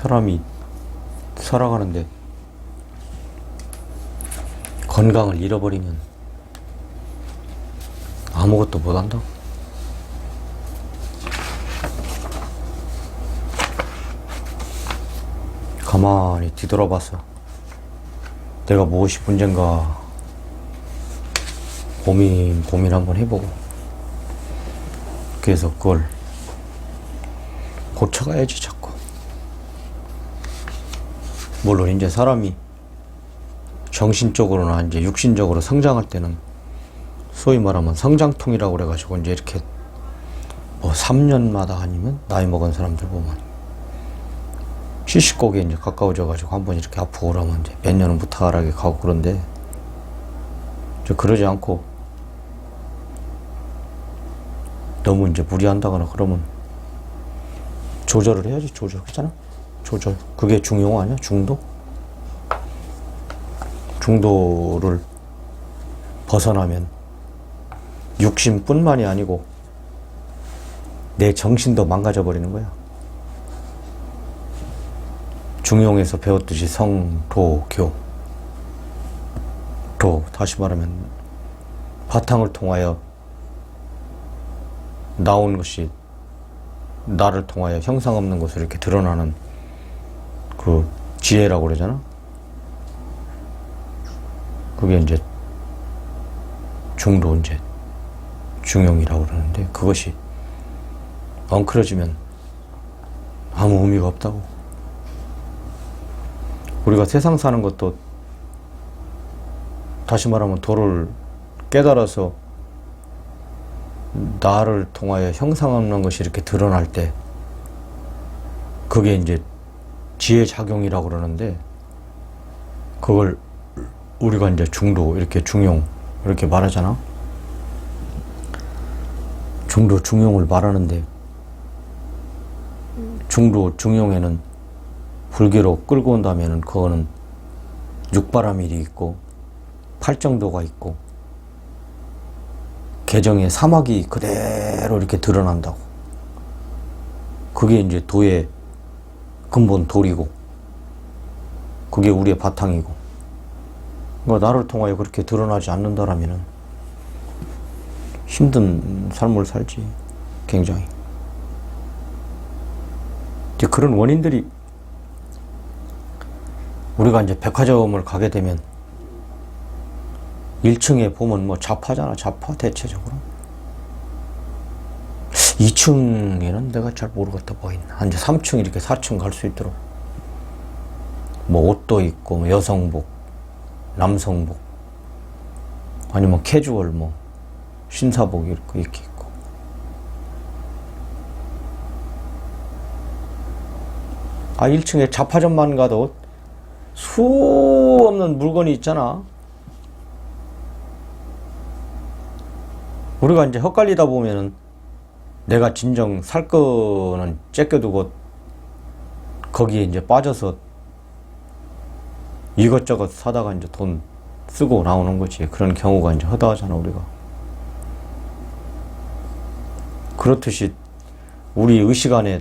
사람이 살아가는데 건강을 잃어버리면 아무것도 못한다고. 가만히 뒤돌아봤어. 내가 무엇이 문제인가 고민 한번 해보고, 그래서 그걸 고쳐가야지 자꾸. 물론 이제 사람이 정신적으로나 이제 육신적으로 성장할 때는 소위 말하면 성장통이라고 그래가지고 이제 이렇게 뭐 3년마다 아니면 나이 먹은 사람들 보면 70곡에 이제 가까워져가지고 한번 이렇게 아프고 그러면 이제 몇 년은 무탈하게 가고 그런데, 저 그러지 않고 너무 이제 무리한다거나 그러면 조절을 해야지. 조절. 그렇잖아? 조절. 그게 중용 아니야? 중도? 중도를 벗어나면 육신뿐만이 아니고 내 정신도 망가져 버리는 거야. 중용에서 배웠듯이 성, 도, 교. 도, 다시 말하면 바탕을 통하여 나온 것이 나를 통하여 형상 없는 것으로 이렇게 드러나는 그 지혜라고 그러잖아. 그게 이제 중도, 이제 중용이라고 그러는데, 그것이 엉클어지면 아무 의미가 없다고. 우리가 세상 사는 것도 다시 말하면 도를 깨달아서 나를 통하여 형상 없는 것이 이렇게 드러날 때, 그게 이제 지혜 작용이라고 그러는데, 그걸 우리가 이제 중도, 이렇게 중용, 이렇게 말하잖아. 중도, 중용을 말하는데, 중도, 중용에는 불교로 끌고 온다면은 그거는 육바라밀이 있고, 팔정도가 있고, 개정의 사막이 그대로 이렇게 드러난다고. 그게 이제 도의 근본 도리고, 그게 우리의 바탕이고, 그러니까 나를 통하여 그렇게 드러나지 않는다라면은 힘든 삶을 살지. 굉장히. 이제 그런 원인들이, 우리가 이제 백화점을 가게 되면 1층에 보면 뭐 잡화잖아. 잡화 대체적으로. 2층에는 내가 잘 모르겠다 뭐 있나. 이제 3층 이렇게 4층 갈 수 있도록 뭐 옷도 있고, 뭐 여성복, 남성복, 아니면 캐주얼, 뭐 신사복 이렇게 있고. 아, 1층에 잡화점만 가도 수 없는 물건이 있잖아. 우리가 이제 헛갈리다 보면은 내가 진정 살 거는 째껴두고 거기에 이제 빠져서 이것저것 사다가 이제 돈 쓰고 나오는 거지. 그런 경우가 이제 허다하잖아, 우리가. 그렇듯이 우리 의식 안에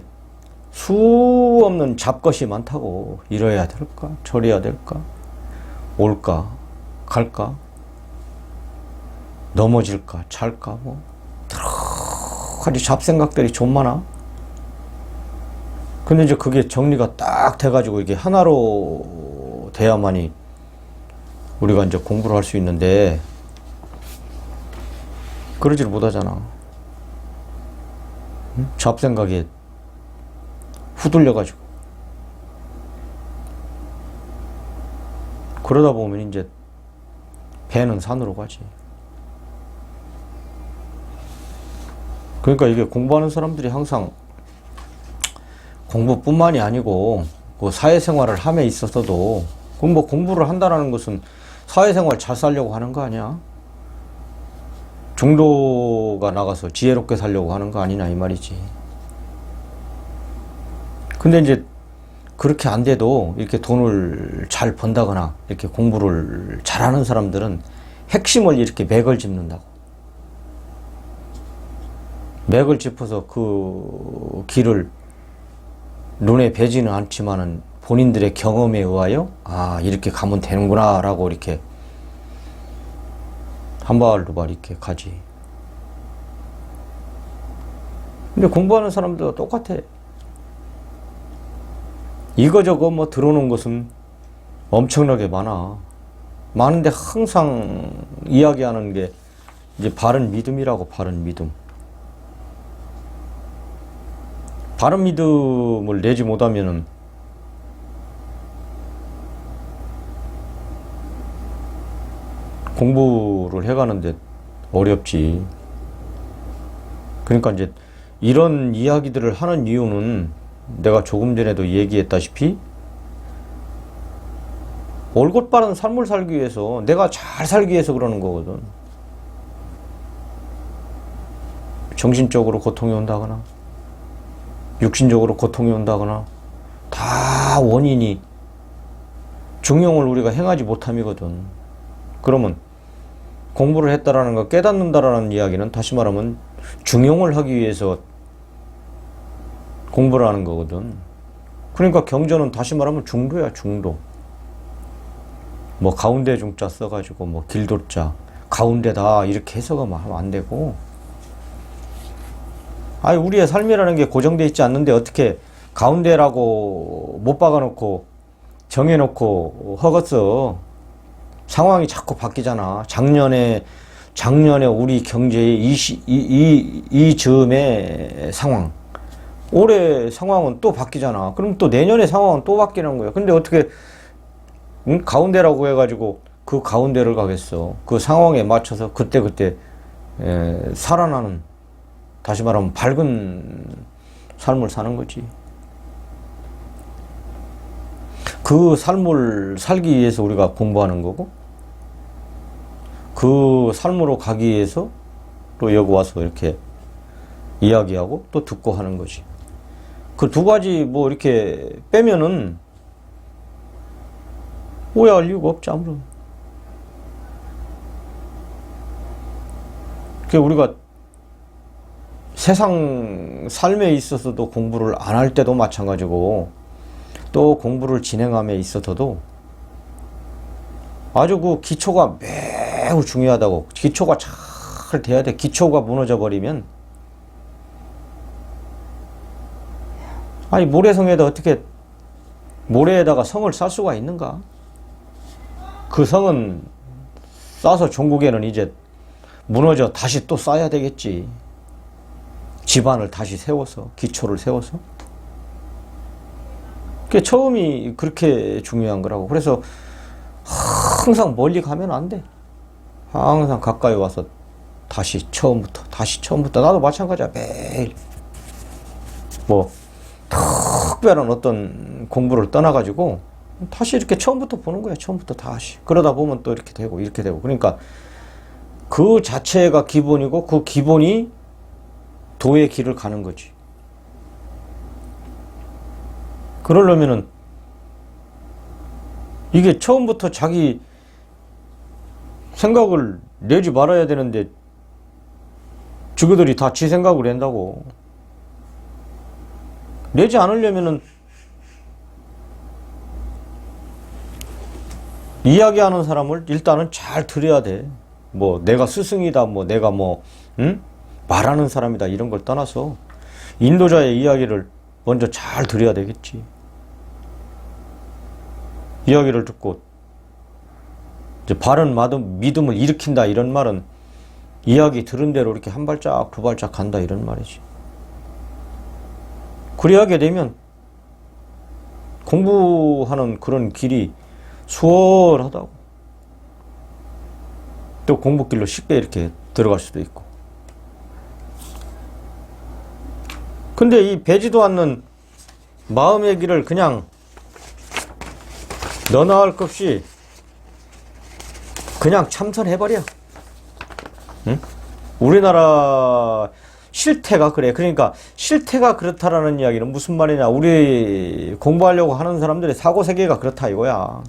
수 없는 잡것이 많다고. 이래야 될까? 저래야 될까? 올까? 갈까? 넘어질까? 잘까? 뭐 여러 가지 잡생각들이 좀 많아. 근데 이제 그게 정리가 딱 돼가지고 이게 하나로 돼야만이 우리가 이제 공부를 할 수 있는데, 그러지를 못하잖아. 응? 잡생각에 후들려가지고. 그러다 보면 이제 배는 산으로 가지. 그러니까 이게 공부하는 사람들이 항상 공부뿐만이 아니고 그 사회생활을 함에 있어서도, 뭐 공부를 한다는 것은 사회생활 잘 살려고 하는 거 아니야? 중도가 나가서 지혜롭게 살려고 하는 거 아니냐 이 말이지. 근데 이제 그렇게 안 돼도 이렇게 돈을 잘 번다거나 이렇게 공부를 잘하는 사람들은 핵심을 이렇게 맥을 짚는다고. 맥을 짚어서 그 길을 눈에 뵈지는 않지만은 본인들의 경험에 의하여 이렇게 가면 되는구나 라고 이렇게 한 발 두 발 이렇게 가지. 근데 공부하는 사람들도 똑같아. 이거저거 뭐 들어오는 것은 엄청나게 많아. 많은데 항상 이야기하는 게 이제 바른 믿음이라고. 바른 믿음. 바른 믿음을 내지 못하면은 공부를 해가는데 어렵지. 그러니까 이제 이런 이야기들을 하는 이유는 내가 조금 전에도 얘기했다시피 올곧 바른 삶을 살기 위해서, 내가 잘 살기 위해서 그러는 거거든. 정신적으로 고통이 온다거나 육신적으로 고통이 온다거나 다 원인이 중용을 우리가 행하지 못함이거든. 그러면 공부를 했다라는 거, 깨닫는다라는 이야기는 다시 말하면 중용을 하기 위해서 공부를 하는 거거든. 그러니까 경전은 다시 말하면 중도야, 중도. 뭐 가운데 중자 써가지고 뭐 길도자 가운데다 이렇게 해석하면 하면 안 되고, 우리의 삶이라는 게 고정되어 있지 않는데 어떻게 가운데라고 못 박아놓고 정해놓고 허겄어. 상황이 자꾸 바뀌잖아. 작년에 우리 경제의 이 즈음의 상황, 올해 상황은 또 바뀌잖아. 그럼 또 내년의 상황은 또 바뀌는 거야. 근데 어떻게 가운데라고 해가지고 그 가운데를 가겠어. 그 상황에 맞춰서 그때 살아나는, 다시 말하면 밝은 삶을 사는 거지. 그 삶을 살기 위해서 우리가 공부하는 거고, 그 삶으로 가기 위해서 또 여기 와서 이렇게 이야기하고 또 듣고 하는 거지. 그 두 가지 뭐 이렇게 빼면은 오해할 이유가 없지, 아무런. 우리가 세상 삶에 있어서도 공부를 안 할 때도 마찬가지고, 또 공부를 진행함에 있어서도 아주 그 기초가 매우 중요하다고. 기초가 잘 돼야 돼. 기초가 무너져 버리면, 모래성에다 어떻게 모래에다가 성을 쌓을 수가 있는가? 그 성은 쌓아서 종국에는 이제 무너져 다시 또 쌓아야 되겠지. 집안을 다시 세워서, 기초를 세워서. 그게 처음이 그렇게 중요한 거라고. 그래서 항상 멀리 가면 안 돼. 항상 가까이 와서 다시 처음부터. 나도 마찬가지야. 매일 뭐 특별한 어떤 공부를 떠나가지고 다시 이렇게 처음부터 보는 거야. 처음부터 다시. 그러다 보면 또 이렇게 되고 이렇게 되고. 그러니까 그 자체가 기본이고, 그 기본이 도의 길을 가는 거지. 그러려면은 이게 처음부터 자기 생각을 내지 말아야 되는데 저거들이 다 지 생각을 낸다고. 내지 않으려면은 이야기하는 사람을 일단은 잘 들어야 돼. 뭐 내가 스승이다, 뭐 내가 말하는 사람이다, 이런 걸 떠나서 인도자의 이야기를 먼저 잘 들어야 되겠지. 이야기를 듣고 이제 바른 믿음을 일으킨다, 이런 말은 이야기 들은 대로 이렇게 한 발짝 두 발짝 간다, 이런 말이지. 그래야게 되면 공부하는 그런 길이 수월하다고. 또 공부길로 쉽게 이렇게 들어갈 수도 있고. 근데 이 배지도 않는 마음의 길을 그냥 너나 할 것 없이 그냥 참선해버려. 응? 우리나라 실태가 그래. 그러니까 실태가 그렇다라는 이야기는 무슨 말이냐. 우리 공부하려고 하는 사람들의 사고세계가 그렇다 이거야.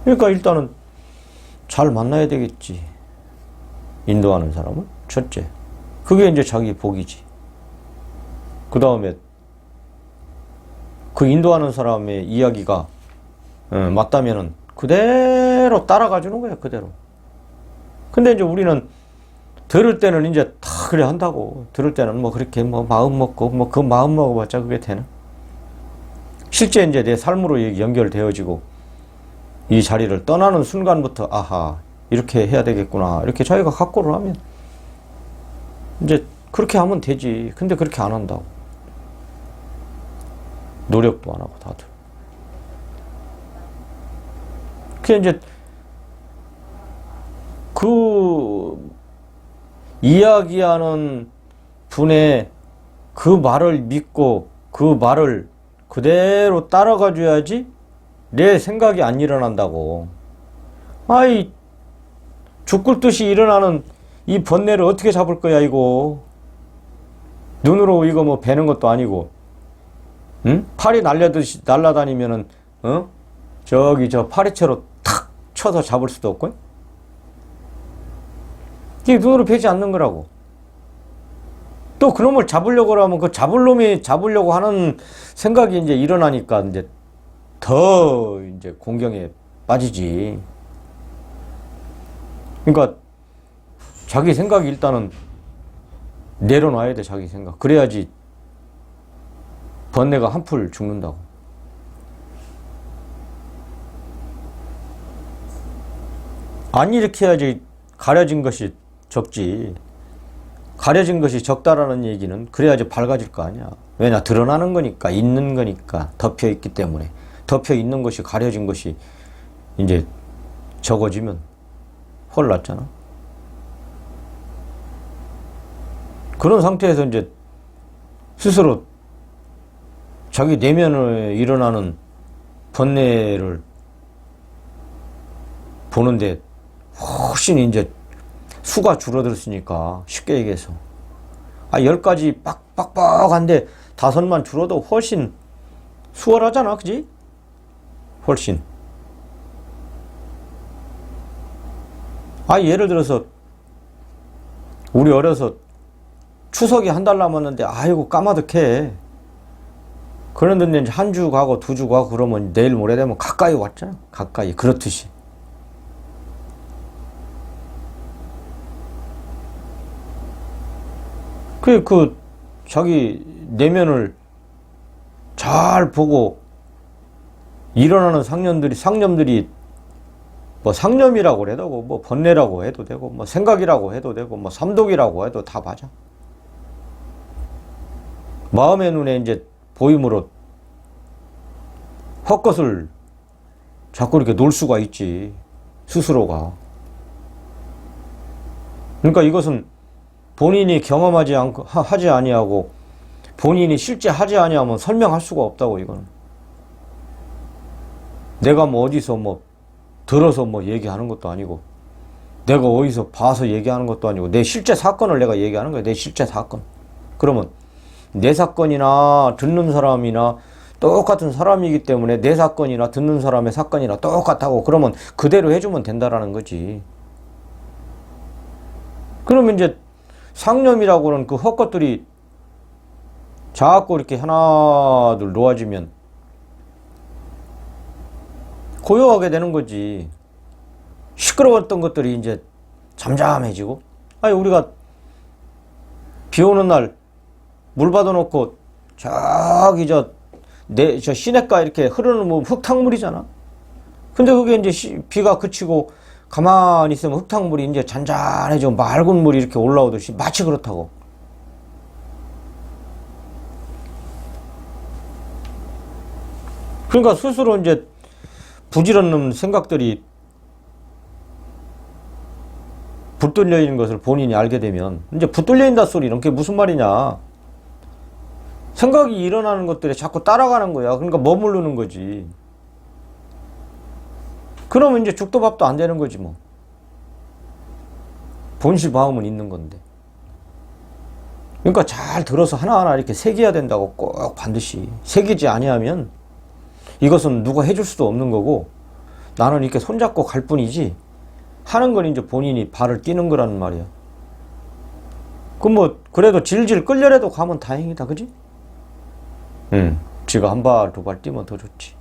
그러니까 일단은 잘 만나야 되겠지. 인도하는 사람은 첫째. 그게 이제 자기 복이지. 그 다음에 그 인도하는 사람의 이야기가 맞다면은 그대로 따라가 주는 거야, 그대로. 근데 이제 우리는 들을 때는 이제 다 그래 한다고. 들을 때는 뭐 그렇게 뭐 마음 먹고 뭐 그 마음 먹어봤자 그게 되나? 실제 이제 내 삶으로 연결되어지고 이 자리를 떠나는 순간부터 아하, 이렇게 해야 되겠구나, 이렇게 자기가 각오를 하면 이제 그렇게 하면 되지. 근데 그렇게 안 한다고. 노력도 안 하고 다들. 그게 이제 그 이야기하는 분의 그 말을 믿고 그 말을 그대로 따라가 줘야지 내 생각이 안 일어난다고. 아이, 죽을 듯이 일어나는 이 번뇌를 어떻게 잡을 거야, 이거. 눈으로 이거 뭐 베는 것도 아니고, 응? 팔이 날라다니면은, 저기 저 파리채로 탁 쳐서 잡을 수도 없고. 이게 눈으로 베지 않는 거라고. 또 그놈을 잡으려고 하면 그 잡을 놈이 잡으려고 하는 생각이 이제 일어나니까 이제 더 이제 공경에 빠지지. 그러니까 자기 생각이 일단은 내려놔야 돼, 자기 생각. 그래야지 번뇌가 한풀 죽는다고. 안 일으켜야지 가려진 것이 적지. 가려진 것이 적다라는 얘기는 그래야지 밝아질 거 아니야. 왜냐, 드러나는 거니까, 있는 거니까, 덮여 있기 때문에. 덮여 있는 것이, 가려진 것이 이제 적어지면 혼났잖아. 그런 상태에서 이제 스스로 자기 내면에 일어나는 번뇌를 보는데 훨씬 이제 수가 줄어들었으니까, 쉽게 얘기해서. 10가지 빡빡빡한데 5만 줄어도 훨씬 수월하잖아, 그지? 훨씬. 예를 들어서 우리 어려서 추석이 한 달 남았는데 아이고 까마득해. 그런데 이제 한 주 가고 2주 가고 그러면 내일 모레 되면 가까이 왔잖아. 가까이. 그렇듯이. 그 자기 내면을 잘 보고 일어나는 상념들이 뭐 상념이라고 해도 되고, 뭐 번뇌라고 해도 되고, 뭐 생각이라고 해도 되고, 뭐 삼독이라고 해도 다 맞아. 마음의 눈에 이제 보임으로 헛것을 자꾸 이렇게 놀 수가 있지, 스스로가. 그러니까 이것은 본인이 경험하지 않고 하지 아니하고 본인이 실제 하지 아니하면 설명할 수가 없다고. 이거는 내가 뭐 어디서 뭐 들어서 뭐 얘기하는 것도 아니고, 내가 어디서 봐서 얘기하는 것도 아니고, 내 실제 사건을 내가 얘기하는 거야. 내 실제 사건. 그러면 내 사건이나 듣는 사람이나 똑같은 사람이기 때문에 내 사건이나 듣는 사람의 사건이나 똑같다고, 그러면 그대로 해주면 된다라는 거지. 그러면 이제 상념이라고는 그 헛것들이 자꾸 이렇게 하나 둘 놓아지면 고요하게 되는 거지. 시끄러웠던 것들이 이제 잠잠해지고. 우리가 비 오는 날 물 받아놓고 저기 저 시냇가 이렇게 흐르는 뭐 흙탕물이잖아. 근데 그게 이제 비가 그치고 가만히 있으면 흙탕물이 이제 잔잔해지고 맑은 물이 이렇게 올라오듯이 마치 그렇다고. 그러니까 스스로 이제 부질없는 생각들이 붙들려 있는 것을 본인이 알게 되면, 이제 붙들려 있다 소리는 그게 무슨 말이냐. 생각이 일어나는 것들에 자꾸 따라가는 거야. 그러니까 머무르는 거지. 그러면 이제 죽도 밥도 안 되는 거지 뭐. 본실 마음은 있는 건데. 그러니까 잘 들어서 하나하나 이렇게 새겨야 된다고. 꼭 반드시 새기지 아니하면 이것은 누가 해줄 수도 없는 거고, 나는 이렇게 손잡고 갈 뿐이지 하는 건 이제 본인이 발을 뛰는 거라는 말이야. 그럼 뭐 그래도 질질 끌려라도 가면 다행이다, 그지? 지가 한 발, 두 발 뛰면 더 좋지.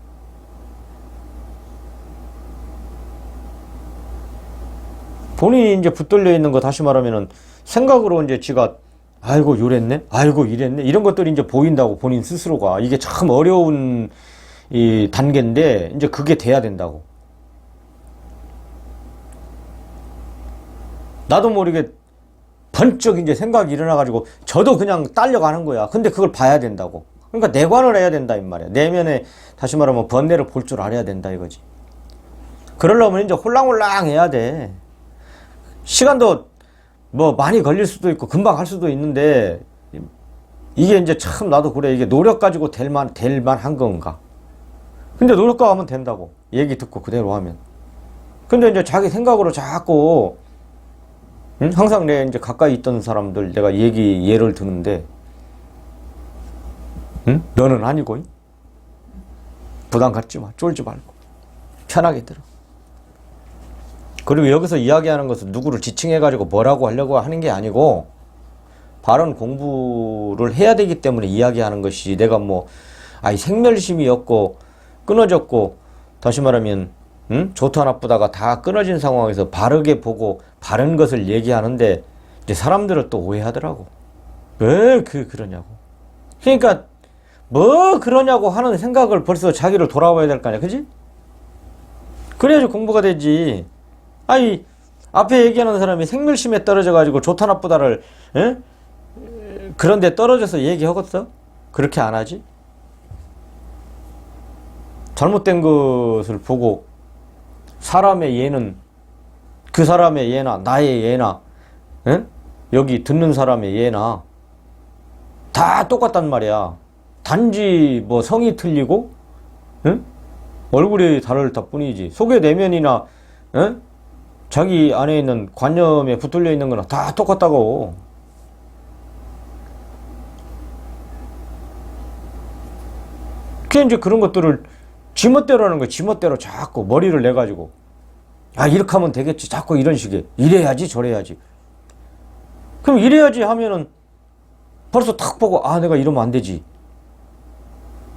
본인이 이제 붙들려 있는 거 다시 말하면은 생각으로 이제 지가 아이고 요랬네, 아이고 이랬네 이런 것들이 이제 보인다고 본인 스스로가. 이게 참 어려운 이 단계인데 이제 그게 돼야 된다고. 나도 모르게 번쩍 이제 생각이 일어나가지고 저도 그냥 딸려가는 거야. 근데 그걸 봐야 된다고. 그러니까 내관을 해야 된다 이 말이야. 내면에 다시 말하면 번뇌를 볼 줄 알아야 된다 이거지. 그러려면 이제 홀랑홀랑 해야 돼. 시간도 뭐 많이 걸릴 수도 있고 금방 할 수도 있는데 이게 이제 참 나도 그래. 이게 노력 가지고 될 만한 건가. 근데 노력가 하면 된다고. 얘기 듣고 그대로 하면. 근데 이제 자기 생각으로 자꾸 응? 항상 내 이제 가까이 있던 사람들 내가 예를 드는데 응? 너는 아니고 부담 갖지 마. 쫄지 말고 편하게 들어. 그리고 여기서 이야기하는 것은 누구를 지칭해가지고 뭐라고 하려고 하는 게 아니고 바른 공부를 해야 되기 때문에 이야기하는 것이 내가 뭐 생멸심이었고 끊어졌고 다시 말하면 좋다 나쁘다가 다 끊어진 상황에서 바르게 보고 바른 것을 얘기하는데 이제 사람들은 또 오해하더라고. 왜 그러냐고. 그러니까 뭐 그러냐고 하는 생각을 벌써 자기를 돌아봐야 될 거 아니야. 그지? 그래야지 공부가 되지. 앞에 얘기하는 사람이 생멸심에 떨어져가지고 좋다 나쁘다를 그런데 떨어져서 얘기하겠어? 그렇게 안 하지? 잘못된 것을 보고 사람의 예는 그 사람의 예나 나의 예나 여기 듣는 사람의 예나 다 똑같단 말이야. 단지 뭐 성이 틀리고 얼굴이 다르다 뿐이지 속의 내면이나 자기 안에 있는 관념에 붙들려 있는 거나 다 똑같다고. 그게 이제 그런 것들을 지멋대로 하는 거야. 지멋대로 자꾸 머리를 내가지고 이렇게 하면 되겠지. 자꾸 이런 식의 이래야지 저래야지. 그럼 이래야지 하면은 벌써 탁 보고 내가 이러면 안 되지.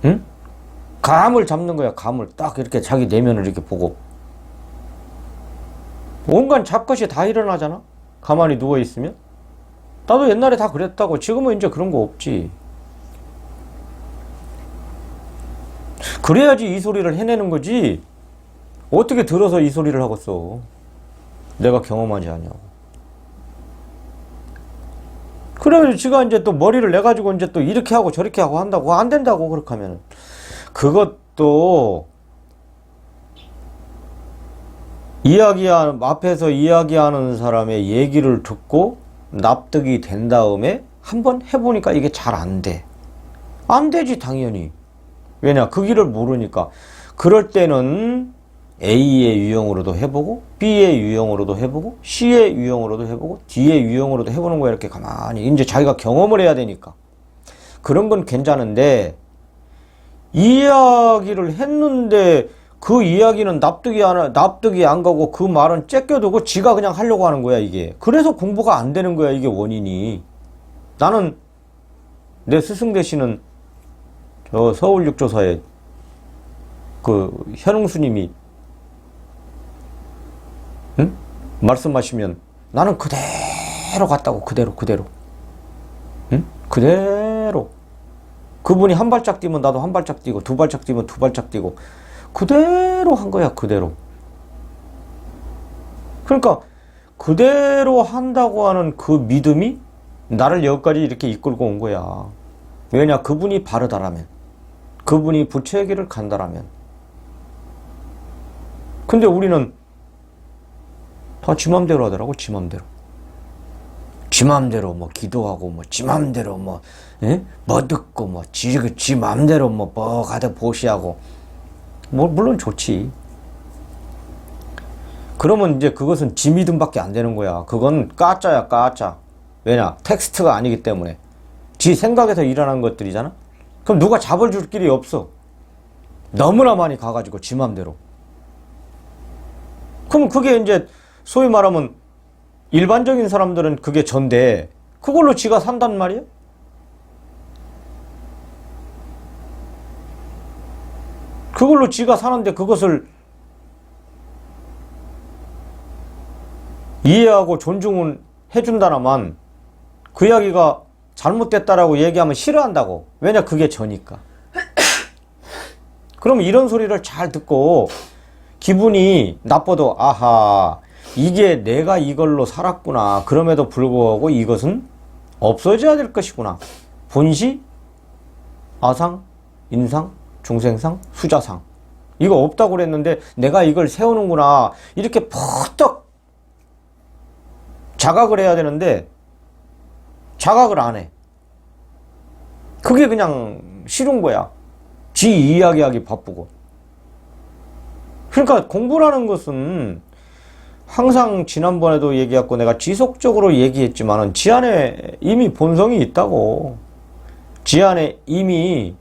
응? 감을 잡는 거야. 감을 딱 이렇게 자기 내면을 이렇게 보고 온갖 잡것이 다 일어나잖아. 가만히 누워있으면. 나도 옛날에 다 그랬다고. 지금은 이제 그런 거 없지. 그래야지 이 소리를 해내는 거지. 어떻게 들어서 이 소리를 하겠어. 내가 경험하지 않냐고. 그래가지고 지가 이제 또 머리를 내가지고 이제 또 이렇게 하고 저렇게 하고 한다고. 안 된다고 그렇게 하면은. 그것도 앞에서 이야기하는 사람의 얘기를 듣고 납득이 된 다음에 한번 해보니까 이게 잘 안 돼. 안 되지 당연히. 왜냐 그 길을 모르니까. 그럴 때는 A의 유형으로도 해보고 B의 유형으로도 해보고 C의 유형으로도 해보고 D의 유형으로도 해보는 거야. 이렇게 가만히 이제 자기가 경험을 해야 되니까. 그런 건 괜찮은데 이야기를 했는데 그 이야기는 납득이 안 가고 그 말은 째껴두고 지가 그냥 하려고 하는 거야 이게. 그래서 공부가 안 되는 거야 이게 원인이. 나는 내 스승 되시는 저 서울육조사에 그 현웅 스님이 말씀하시면 나는 그대로 갔다고. 그대로 그대로. 그분이 한 발짝 뛰면 나도 한 발짝 뛰고 두 발짝 뛰면 두 발짝 뛰고 그대로 한 거야. 그대로. 그러니까 그대로 한다고 하는 그 믿음이 나를 여기까지 이렇게 이끌고 온 거야. 왜냐 그분이 바르다라면, 그분이 부처의 길을 간다라면. 근데 우리는 다 지 맘대로 하더라고. 지 맘대로. 지 맘대로 뭐 기도하고 뭐 지 맘대로 뭐 듣고 뭐 지 맘대로 뭐 가득 보시하고 뭐 물론 좋지. 그러면 이제 그것은 지 믿음밖에 안 되는 거야. 그건 까짜야 까짜. 왜냐 텍스트가 아니기 때문에. 지 생각에서 일어난 것들이잖아. 그럼 누가 잡아줄 길이 없어. 너무나 많이 가가지고 지 맘대로. 그럼 그게 이제 소위 말하면 일반적인 사람들은 그게 전데 그걸로 지가 산단 말이야? 그걸로 지가 사는데 그것을 이해하고 존중은 해준다나만 그 이야기가 잘못됐다라고 얘기하면 싫어한다고. 왜냐, 그게 저니까. 그럼 이런 소리를 잘 듣고 기분이 나빠도 아하, 이게 내가 이걸로 살았구나. 그럼에도 불구하고 이것은 없어져야 될 것이구나. 본시, 아상, 인상, 중생상, 수자상. 이거 없다고 그랬는데 내가 이걸 세우는구나. 이렇게 퍼뜩 자각을 해야 되는데 자각을 안 해. 그게 그냥 싫은 거야. 지 이야기하기 바쁘고. 그러니까 공부라는 것은 항상 지난번에도 얘기했고 내가 지속적으로 얘기했지만은 지 안에 이미 본성이 있다고. 지 안에 이미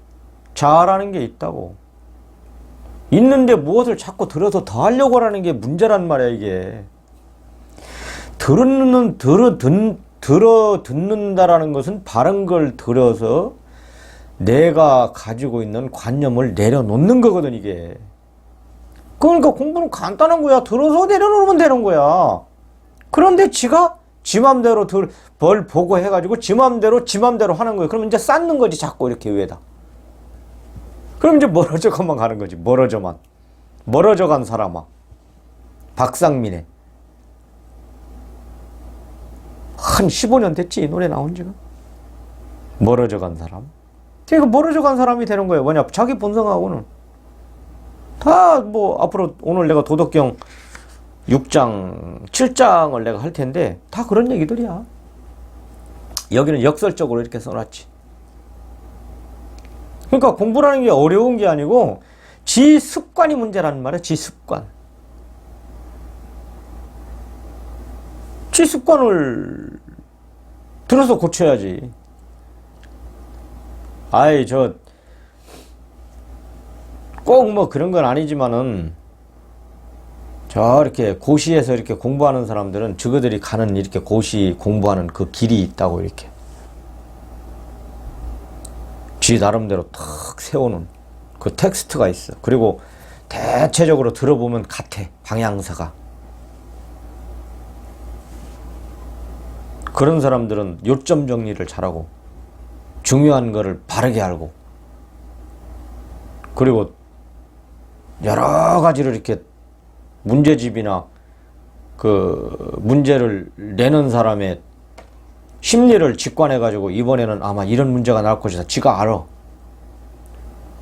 자아라는 게 있다고. 있는데 무엇을 자꾸 들어서 더 하려고 하는 게 문제란 말이야, 이게. 듣는다라는 것은 바른 걸 들어서 내가 가지고 있는 관념을 내려놓는 거거든, 이게. 그러니까 공부는 간단한 거야. 들어서 내려놓으면 되는 거야. 그런데 지가 지 맘대로 벌 보고 해가지고 지 맘대로 하는 거야. 그러면 이제 쌓는 거지, 자꾸 이렇게 위에다. 그럼 이제 멀어져만 가는 거지, 멀어져만. 멀어져 간 사람아. 박상민의. 한 15년 됐지, 이 노래 나온 지가. 멀어져 간 사람. 그러니까 멀어져 간 사람이 되는 거예요. 뭐냐, 자기 본성하고는. 다 뭐 앞으로 오늘 내가 도덕경 6장, 7장을 내가 할 텐데 다 그런 얘기들이야. 여기는 역설적으로 이렇게 써놨지. 그러니까 공부라는 게 어려운 게 아니고 지 습관이 문제라는 말이야. 지 습관. 지 습관을 들어서 고쳐야지. 아이, 꼭 뭐 그런 건 아니지만은 저렇게 고시에서 이렇게 공부하는 사람들은 저거들이 가는 이렇게 고시 공부하는 그 길이 있다고. 이렇게 지 나름대로 탁 세우는 그 텍스트가 있어. 그리고 대체적으로 들어보면 같아, 방향사가. 그런 사람들은 요점 정리를 잘하고 중요한 거를 바르게 알고, 그리고 여러 가지를 이렇게 문제집이나 그 문제를 내는 사람의 심리를 직관해가지고 이번에는 아마 이런 문제가 나올 것이다. 지가 알아.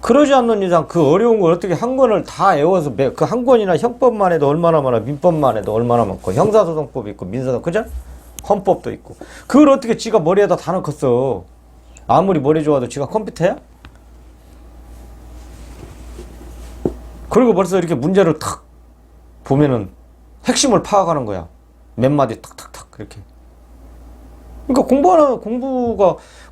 그러지 않는 이상 그 어려운 걸 어떻게 한 권을 다 외워서 그 한 권이나 형법만 해도 얼마나 많아, 민법만 해도 얼마나 많고, 형사소송법이 있고 민사소송, 그죠? 헌법도 있고. 그걸 어떻게 지가 머리에다 다 넣겠어. 아무리 머리 좋아도 지가 컴퓨터야? 그리고 벌써 이렇게 문제를 탁 보면은 핵심을 파악하는 거야. 몇 마디 탁탁탁 그렇게. 그러니까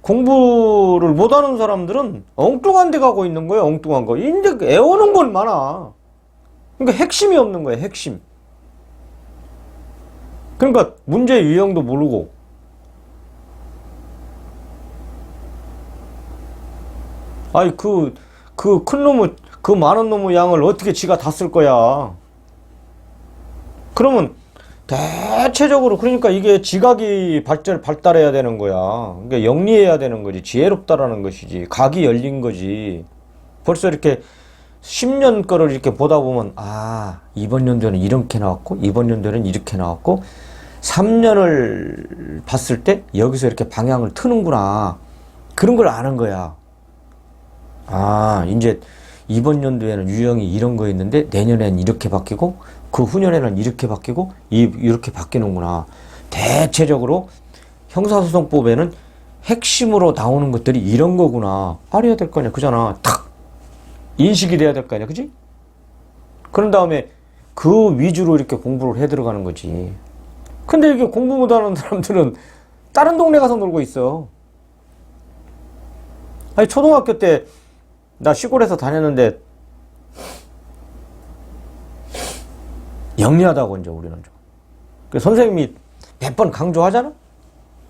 공부를 못하는 사람들은 엉뚱한 데 가고 있는 거야. 엉뚱한 거. 근데 애우는 건 많아. 그러니까 핵심이 없는 거야. 핵심. 그러니까 문제 유형도 모르고, 아이 그 큰 놈의, 그 많은 놈의 양을 어떻게 지가 다 쓸 거야. 그러면 대체적으로, 그러니까 이게 지각이 발달해야 되는 거야. 그러니까 영리해야 되는 거지. 지혜롭다라는 것이지. 각이 열린 거지. 벌써 이렇게 10년 거를 이렇게 보다 보면, 아, 이번 연도에는 이렇게 나왔고, 이번 연도에는 이렇게 나왔고, 3년을 봤을 때 여기서 이렇게 방향을 트는구나. 그런 걸 아는 거야. 아, 이제 이번 연도에는 유형이 이런 거였는데 내년에는 이렇게 바뀌고 그 후년에는 이렇게 바뀌고 이렇게 바뀌는구나. 대체적으로 형사소송법에는 핵심으로 나오는 것들이 이런 거구나. 알아야 될 거 아니야. 그잖아. 탁! 인식이 돼야 될 거 아니야. 그지? 그런 다음에 그 위주로 이렇게 공부를 해 들어가는 거지. 근데 이게 공부 못하는 사람들은 다른 동네 가서 놀고 있어. 아니, 초등학교 때 나 시골에서 다녔는데 영리하다고 이제 우리는 좀. 그 선생님이 몇 번 강조하잖아?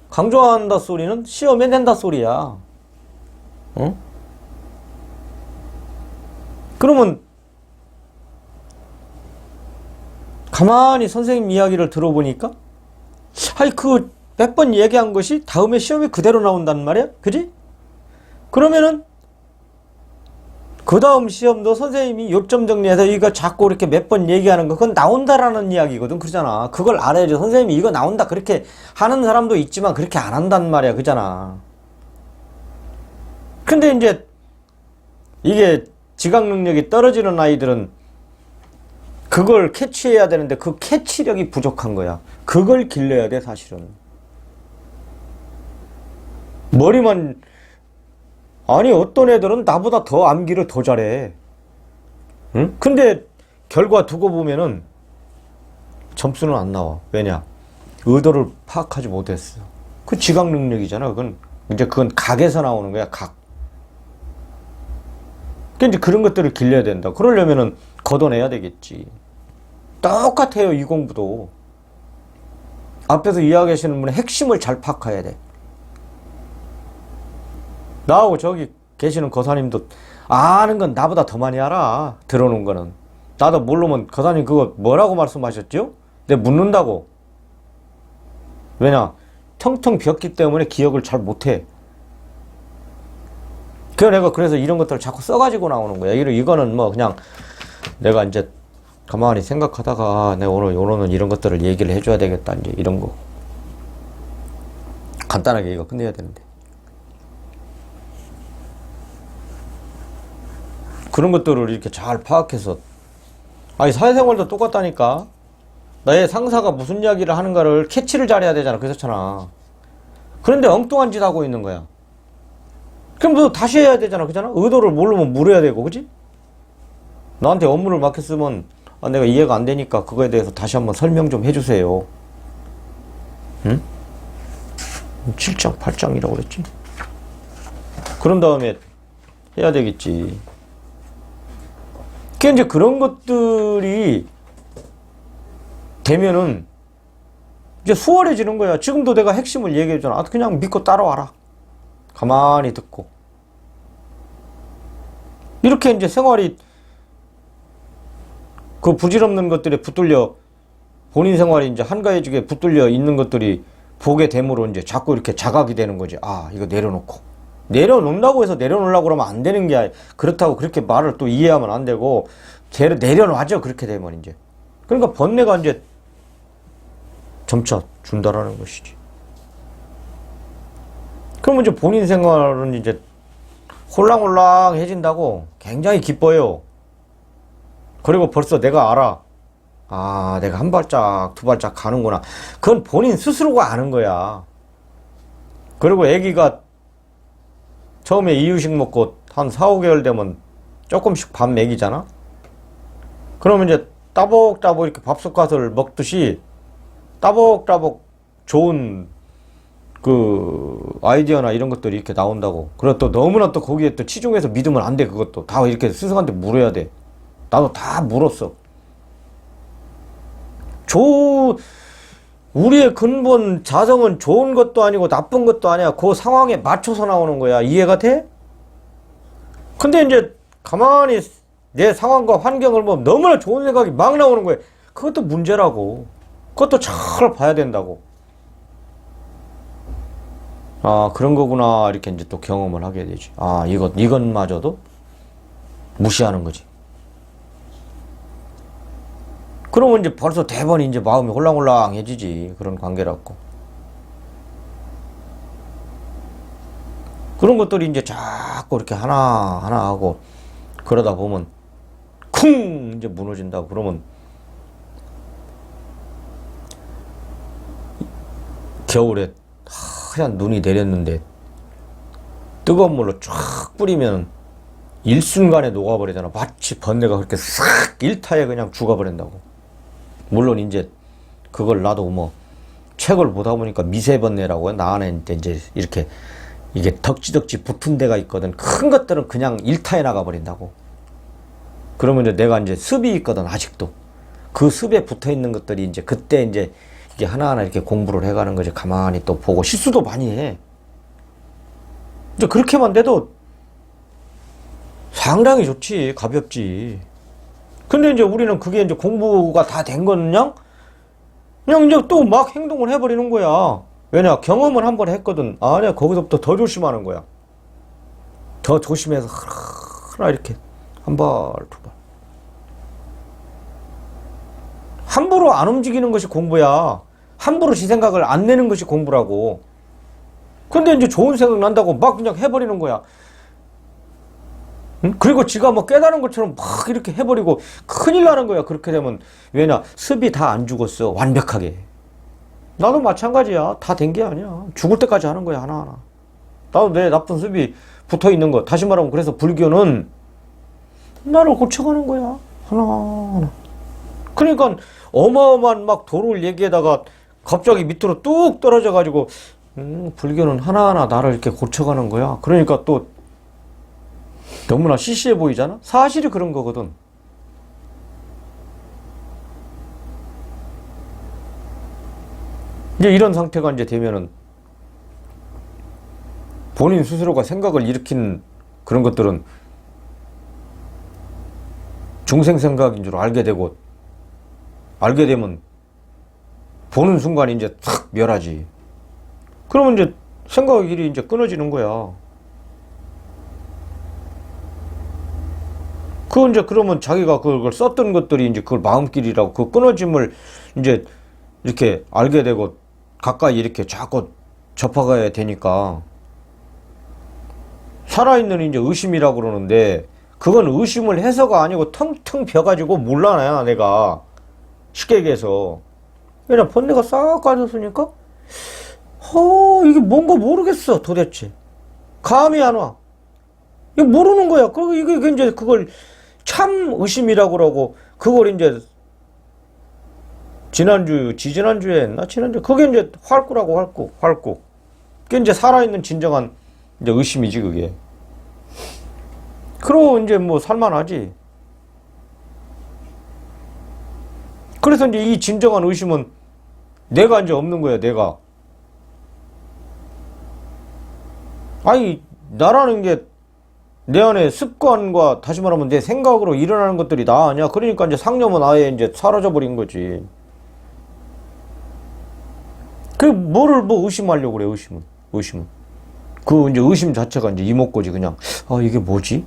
강조한다 소리는 시험에 낸다 소리야. 응? 그러면 가만히 선생님 이야기를 들어보니까 아니 그 몇 번 얘기한 것이 다음에 시험에 그대로 나온단 말이야? 그지? 그러면은 그 다음 시험도 선생님이 요점 정리해서 이거 자꾸 이렇게 몇 번 얘기하는 거 그건 나온다라는 이야기거든. 그러잖아. 그걸 알아야지. 선생님이 이거 나온다 그렇게 하는 사람도 있지만 그렇게 안 한단 말이야. 그잖아. 근데 이제 이게 지각 능력이 떨어지는 아이들은 그걸 캐치해야 되는데 그 캐치력이 부족한 거야. 그걸 길러야 돼 사실은. 머리만 아니 어떤 애들은 나보다 더 암기를 더 잘해. 응? 근데 결과 두고 보면은 점수는 안 나와. 왜냐? 의도를 파악하지 못했어. 그 지각 능력이잖아. 그건 각에서 나오는 거야. 각. 그러니까 이제 그런 것들을 길러야 된다. 그러려면은 걷어내야 되겠지. 똑같아요. 이 공부도. 앞에서 이야기하시는 분의 핵심을 잘 파악해야 돼. 나하고 저기 계시는 거사님도 아는 건 나보다 더 많이 알아. 들어오는 거는. 나도 모르면 거사님 그거 뭐라고 말씀하셨죠? 내가 묻는다고. 왜냐? 텅텅 비었기 때문에 기억을 잘 못해. 그래서 이런 것들을 자꾸 써가지고 나오는 거야. 이거는 뭐 그냥 내가 이제 가만히 생각하다가 내가 오늘은 이런 것들을 얘기를 해줘야 되겠다. 이제 이런 거. 간단하게 이거 끝내야 되는데. 그런 것들을 이렇게 잘 파악해서 아니 사회생활도 똑같다니까. 나의 상사가 무슨 이야기를 하는가를 캐치를 잘해야 되잖아. 그렇잖아. 그런데 엉뚱한 짓 하고 있는 거야. 그럼 너 다시 해야 되잖아. 그잖아. 의도를 모르면 물어야 되고 그지? 나한테 업무를 맡겼으면 내가 이해가 안 되니까 그거에 대해서 다시 한번 설명 좀 해주세요. 응? 7장 8장이라고 그랬지. 그런 다음에 해야 되겠지. 이제 그런 것들이 되면은 이제 수월해지는 거야. 지금도 내가 핵심을 얘기해주잖아. 그냥 믿고 따라와라. 가만히 듣고. 이렇게 이제 생활이 그 부질없는 것들에 붙들려 본인 생활이 이제 한가해지게 붙들려 있는 것들이 보게 됨으로 이제 자꾸 이렇게 자각이 되는 거지. 아, 이거 내려놓는다고 해서 내려놓으려고 그러면 안 되는 게 아니라 그렇다고 그렇게 말을 또 이해하면 안 되고 내려놔죠. 그렇게 되면 이제. 그러니까 번뇌가 이제 점차 준다라는 것이지. 그러면 이제 본인 생활은 이제 홀랑홀랑해진다고 굉장히 기뻐요. 그리고 벌써 내가 알아. 아, 내가 한 발짝, 두 발짝 가는구나. 그건 본인 스스로가 아는 거야. 그리고 애기가 처음에 이유식 먹고 한 4, 5개월 되면 조금씩 밥 먹이잖아? 그러면 이제 따복따복 이렇게 밥숟가락을 먹듯이 따복따복 좋은 그 아이디어나 이런 것들이 이렇게 나온다고. 그리고 또 너무나 또 거기에 또 치중해서 믿으면 안 돼. 그것도 다 이렇게 스승한테 물어야 돼. 나도 다 물었어. 우리의 근본 자성은 좋은 것도 아니고 나쁜 것도 아니야. 그 상황에 맞춰서 나오는 거야. 이해가 돼? 근데 이제 가만히 내 상황과 환경을 보면 너무나 좋은 생각이 막 나오는 거야. 그것도 문제라고. 그것도 잘 봐야 된다고. 아, 그런 거구나. 이렇게 이제 또 경험을 하게 되지. 아, 이것마저도 무시하는 거지. 그러면 이제 벌써 대번이 이제 마음이 홀랑홀랑해지지. 그런 관계라고. 그런 것들이 이제 자꾸 이렇게 하나하나 하고 그러다 보면 쿵! 이제 무너진다고. 그러면 겨울에 하얀 눈이 내렸는데 뜨거운 물로 쫙 뿌리면 일순간에 녹아버리잖아. 마치 번뇌가 그렇게 싹 일타에 그냥 죽어버린다고. 물론 이제 그걸 나도 뭐 책을 보다 보니까 미세번뇌라고요. 나 안에 이제 이렇게 이게 덕지덕지 붙은 데가 있거든. 큰 것들은 그냥 일타에 나가버린다고. 그러면 이제 내가 이제 습이 있거든. 아직도 그 습에 붙어 있는 것들이 이제 그때 이제 이게 하나하나 이렇게 공부를 해가는 거지. 가만히 또 보고 실수도 많이 해. 이제 그렇게만 돼도 상당히 좋지. 가볍지. 근데 이제 우리는 그게 이제 공부가 다 된 거는 그냥 이제 또 막 행동을 해버리는 거야. 왜냐? 경험을 한 번 했거든. 아니야, 거기서부터 더 조심하는 거야. 더 조심해서 하나 이렇게 한 발, 두 발. 함부로 안 움직이는 것이 공부야. 함부로 지 생각을 안 내는 것이 공부라고. 근데 이제 좋은 생각 난다고 막 그냥 해버리는 거야. 응? 그리고 지가 뭐 깨달은 것처럼 막 이렇게 해버리고 큰일 나는 거야. 그렇게 되면. 왜냐? 습이 다 안 죽었어. 완벽하게. 나도 마찬가지야. 다 된 게 아니야. 죽을 때까지 하는 거야. 하나하나. 나도 내 나쁜 습이 붙어 있는 거. 다시 말하면 그래서 불교는 나를 고쳐가는 거야. 하나하나. 그러니까 어마어마한 막 도를 얘기에다가 갑자기 밑으로 뚝 떨어져 가지고 불교는 하나하나 나를 이렇게 고쳐가는 거야. 그러니까 또 너무나 시시해 보이잖아? 사실이 그런 거거든. 이제 이런 상태가 이제 되면은 본인 스스로가 생각을 일으킨 그런 것들은 중생 생각인 줄 알게 되고, 알게 되면 보는 순간 이제 탁 멸하지. 그러면 이제 생각의 길이 이제 끊어지는 거야. 그 이제 그러면 자기가 그걸 썼던 것들이 이제 그걸 마음길이라고 그 끊어짐을 이제 이렇게 알게 되고 가까이 이렇게 자꾸 접하가야 되니까 살아있는 이제 의심이라고 그러는데 그건 의심을 해서가 아니고 텅텅 비어가지고 몰라놔야 내가 쉽게 얘기해서. 왜냐 번뇌가 싹 까졌으니까 이게 뭔가 모르겠어 도대체. 감이 안 와. 이거 모르는 거야. 그리고 이게 이제 그걸 참 의심이라고 그러고 그걸 이제 지지난주에 했나? 지난주 그게 이제 활구라고 활구. 그게 이제 살아있는 진정한 이제 의심이지 그게. 그러고 이제 뭐 살만하지. 그래서 이제 이 진정한 의심은 내가 이제 없는 거야, 내가. 아니, 나라는 게 내 안에 습관과 다시 말하면 내 생각으로 일어나는 것들이 나 아니야. 그러니까 이제 상념은 아예 이제 사라져버린 거지. 그 뭐를 뭐 의심하려고 그래, 의심은. 그 이제 의심 자체가 이제 이목구지, 그냥. 이게 뭐지?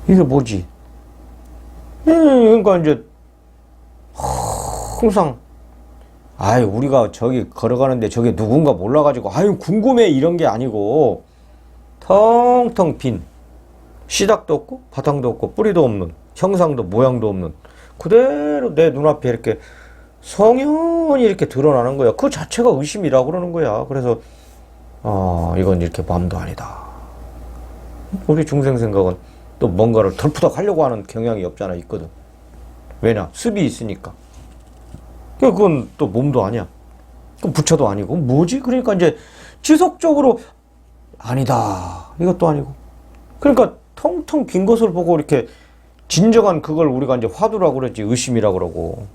이게 뭐지? 그러니까 이제 항상 우리가 저기 걸어가는데 저게 누군가 몰라가지고 궁금해 이런 게 아니고 텅텅 빈 씨닥도 없고 바탕도 없고 뿌리도 없는 형상도 모양도 없는 그대로 내 눈앞에 이렇게 성연히 이렇게 드러나는 거야. 그 자체가 의심이라고 그러는 거야. 그래서 이건 이렇게 마음도 아니다. 우리 중생 생각은 또 뭔가를 덜푸덕 하려고 하는 경향이 없잖아. 있거든. 왜냐? 습이 있으니까. 그건 또 몸도 아니야. 그럼 부처도 아니고 뭐지? 그러니까 이제 지속적으로 아니다. 이것도 아니고. 그러니까 텅텅 빈 것을 보고 이렇게 진정한 그걸 우리가 이제 화두라고 그러지. 의심이라고 그러고.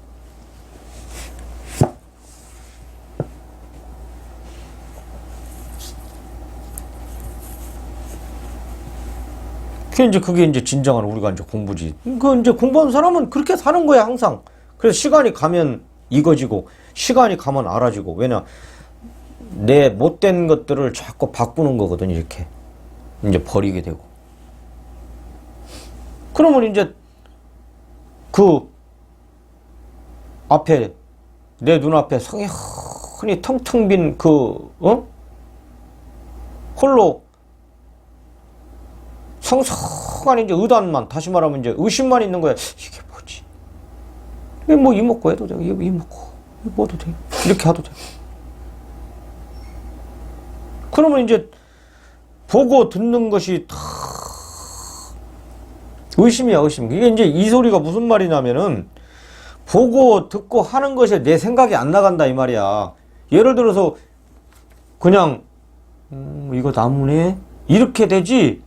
그게 이제 진정한 우리가 이제 공부지. 그 이제 공부하는 사람은 그렇게 사는 거야, 항상. 그래서 시간이 가면 익어지고, 시간이 가면 알아지고. 왜냐, 내 못된 것들을 자꾸 바꾸는 거거든, 이렇게. 이제 버리게 되고. 그러면 이제 그 앞에, 내 눈앞에 성현히 텅텅 빈 홀로 성성한 이제 의단만, 다시 말하면 이제 의심만 있는 거야. 이게 뭐지? 이게 뭐 이먹고 해도 돼. 이거 이먹고. 이거 뭐도 돼. 이렇게 해도 돼. 그러면 이제 보고 듣는 것이 다 의심이야, 의심. 이게 이제 이 소리가 무슨 말이냐면은 보고 듣고 하는 것에 내 생각이 안 나간다 이 말이야. 예를 들어서 그냥 이거 나무네? 이렇게 되지?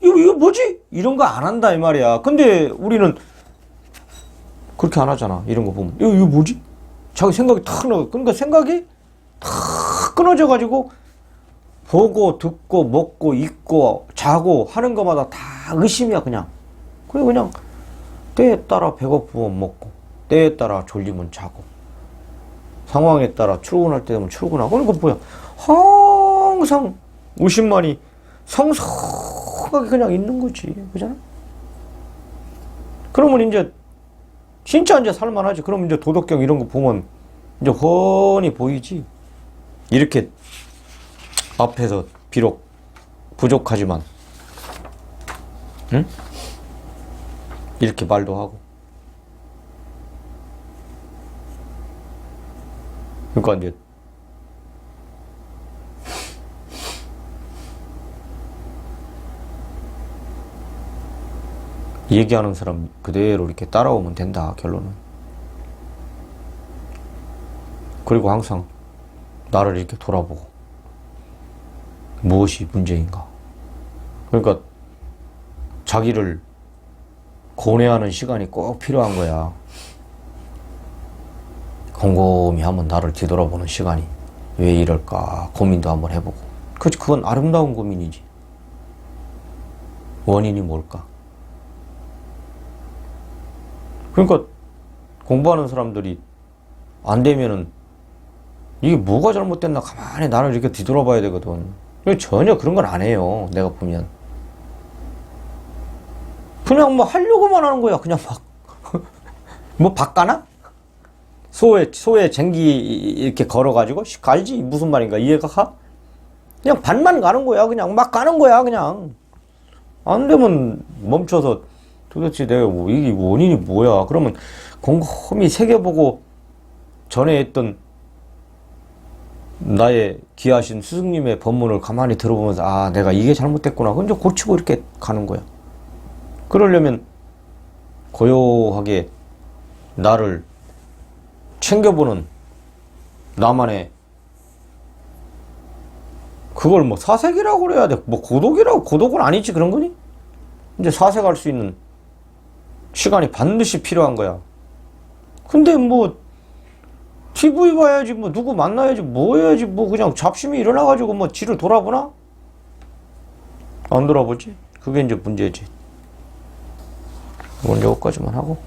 이거 뭐지? 이런 거 안 한다 이 말이야. 근데 우리는 그렇게 안 하잖아. 이런 거 보면 이거 뭐지? 자기 생각이 탁 나가. 그러니까 생각이 탁 끊어져 가지고 보고 듣고 먹고 입고 자고 하는 것마다 다 의심이야 그냥. 그리고 그냥 때에 따라 배고프면 먹고 때에 따라 졸리면 자고 상황에 따라 출근할 때 되면 출근하고. 그러니까 뭐야, 항상 의심만이 성성하게 그냥 있는 거지. 그잖아? 그러면 이제 진짜 이제 살만하지. 그럼 이제 도덕경 이런 거 보면 이제 훤히 보이지. 이렇게 앞에서 비록 부족하지만, 응? 이렇게 말도 하고. 그러니까 이제 얘기하는 사람 그대로 이렇게 따라오면 된다, 결론은. 그리고 항상 나를 이렇게 돌아보고 무엇이 문제인가. 그러니까 자기를 고뇌하는 시간이 꼭 필요한 거야. 곰곰이 한번 나를 뒤돌아보는 시간이. 왜 이럴까 고민도 한번 해보고. 그건 아름다운 고민이지. 원인이 뭘까. 그러니까 공부하는 사람들이 안 되면은 이게 뭐가 잘못됐나 가만히 나를 이렇게 뒤돌아봐야 되거든. 전혀 그런 건 안 해요. 내가 보면 그냥 뭐 하려고만 하는 거야. 그냥 막 뭐 바까나? 소에 쟁기 이렇게 걸어가지고 알지? 무슨 말인가 이해가 가? 그냥 반만 가는 거야. 그냥 막 가는 거야. 그냥 안 되면 멈춰서 도대체 내가 뭐 이게 원인이 뭐야? 그러면 곰곰이 새겨보고 전에 했던 나의 귀하신 스승님의 법문을 가만히 들어보면서 아, 내가 이게 잘못됐구나. 그럼 이제 고치고 이렇게 가는 거야. 그러려면 고요하게 나를 챙겨보는 나만의, 그걸 뭐 사색이라고 그래야 돼. 뭐 고독이라고, 고독은 아니지. 그런 거니? 이제 사색할 수 있는 시간이 반드시 필요한 거야. 근데 뭐 TV 봐야지, 뭐 누구 만나야지, 뭐 해야지, 뭐 그냥 잡심이 일어나가지고 뭐 지를 돌아보나? 안 돌아보지? 그게 이제 문제지. 오늘 여기까지만 하고.